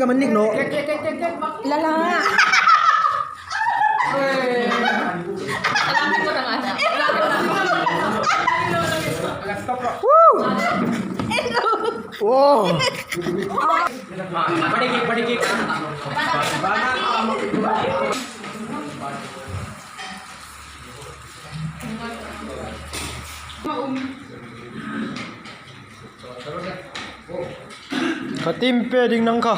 ka man Ning no. Lala. Salamin ko na nga. Woo! Wow. बड़ी cake Katimpe ding nang ka.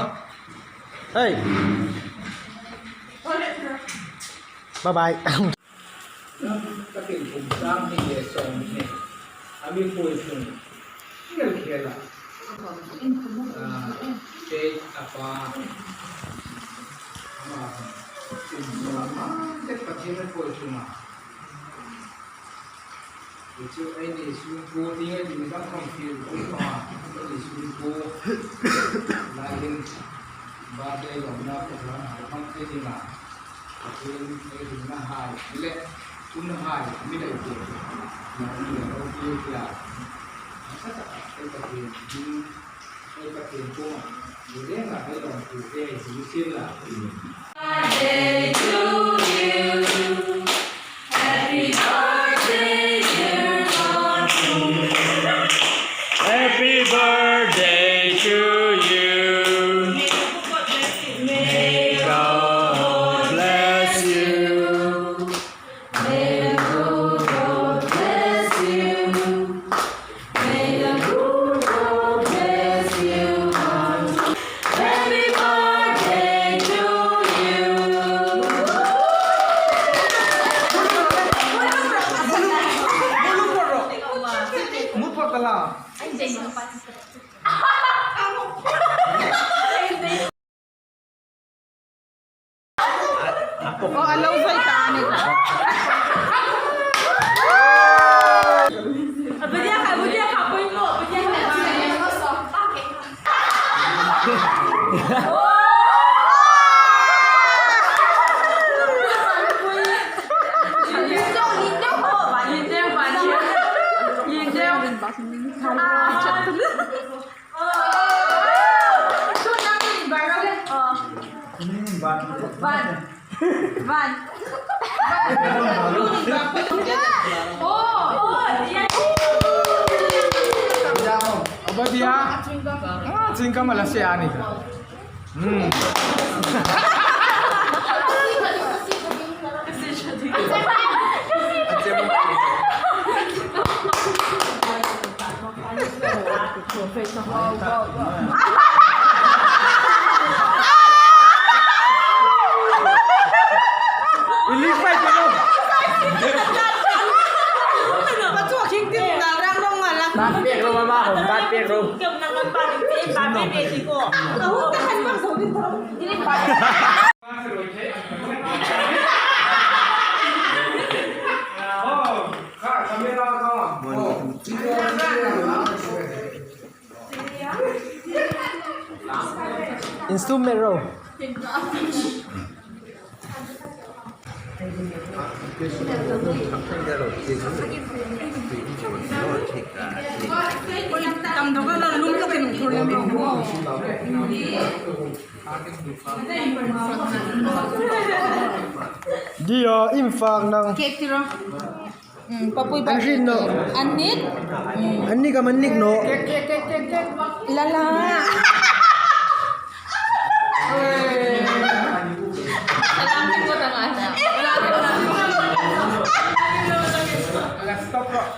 Hey. Bye bye. cake apa kecil pun cuma itu ini suku dia di dalam komputer ini suku lain badai lomba perang komputer ini lah ini ini hal ini hal ini dah itu ini orang dia Birthday to you. Happy birthday, dear Changsuol. Happy birthday to you. May God bless you. May the good Lord bless you. May the good Lord bless you. Happy birthday to you. Mupo tala. Oh, alaw sa itaan ito. Budya ka, point mo. Budya ka. Van. Apa dia? Cingka Malaysia ni. Ini apa itu? Bát biết không mama không bát biết không? Instrumero. Dia infak nang Cake tiro. Papoy ba? Anjin no. Anit? Anni ka man Ning no. Lala. Salamin ko na nga.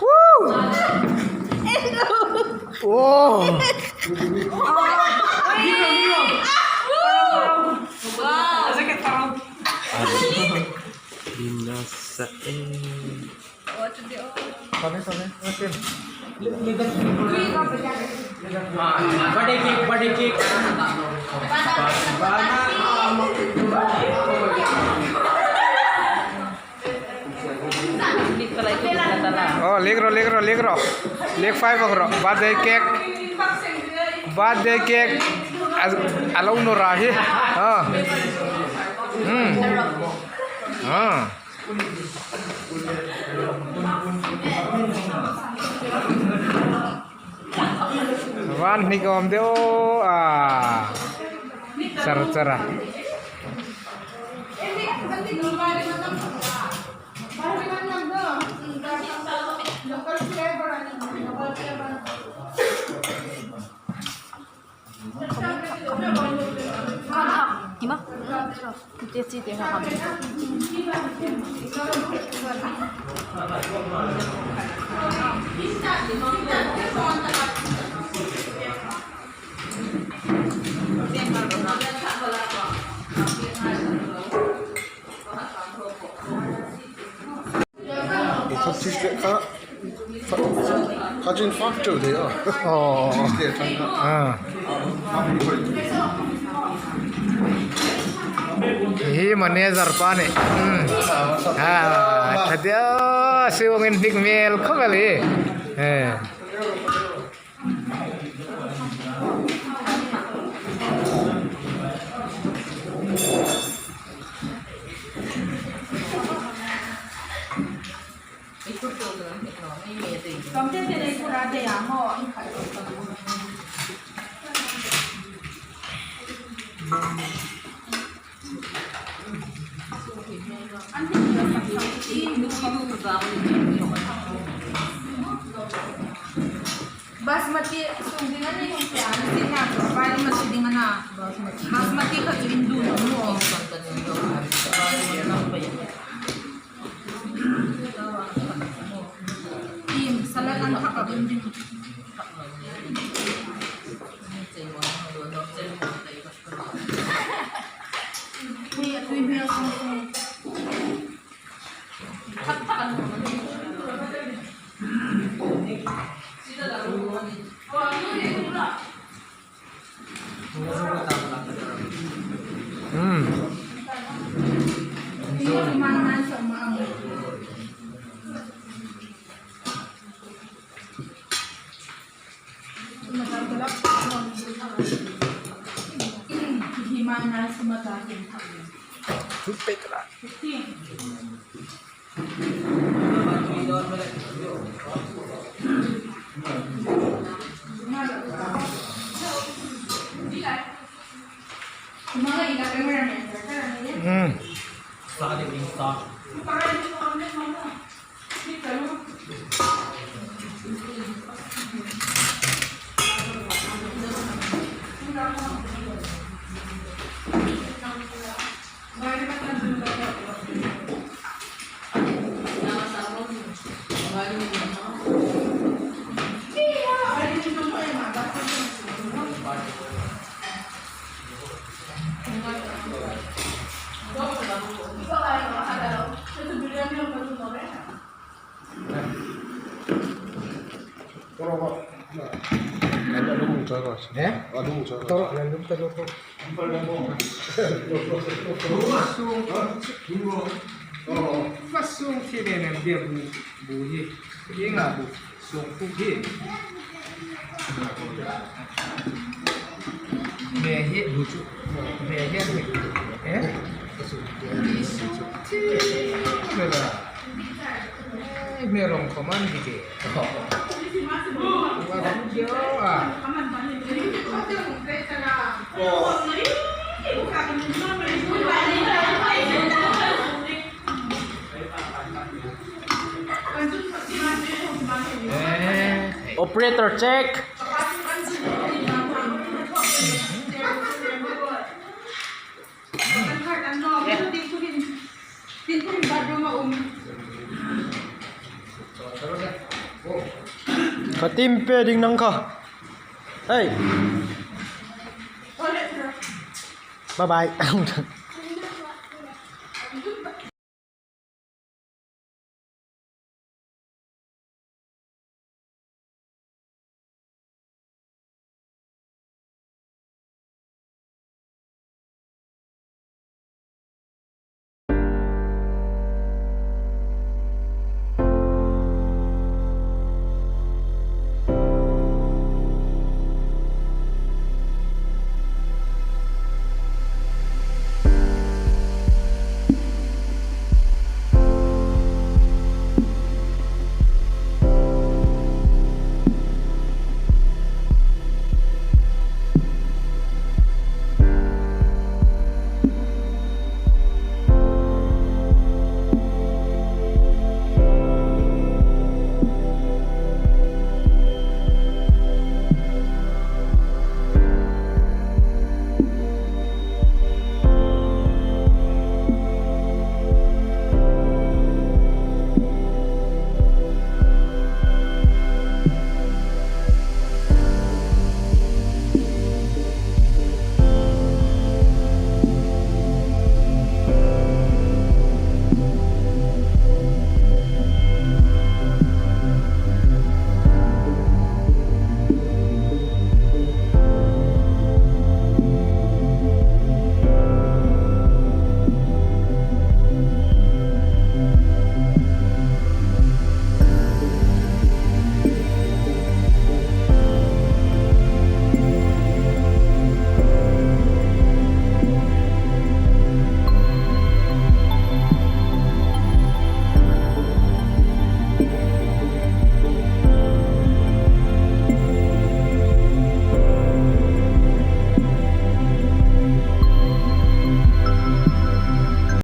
Woo! Wow. Wow. Sakit parang. Binasa Sorry. Okay. बड़े cake Oh, lick five agro. Birthday cake. Alaw no rahi. Van ni kom deo Cara-cara. Gimana? Dia sih dia nggak kami. 가진 팍조돼요. Oh. Ah. Hi manager pa ni. Tadi si wongin big meal kali. Basmati sungdingan ni yung piano sina bali masidingan na basmati ka indu mo tim salalan ka ka din Kuya tuwi mo yung hmar sumatahin. Fasung tiene dia buhi. Dia nggak bu, sung buhi. Mehe lucu, mehe merong koman gitu. Waduh dia Operator check. Katimpe ding nangka. Hey. Bye bye.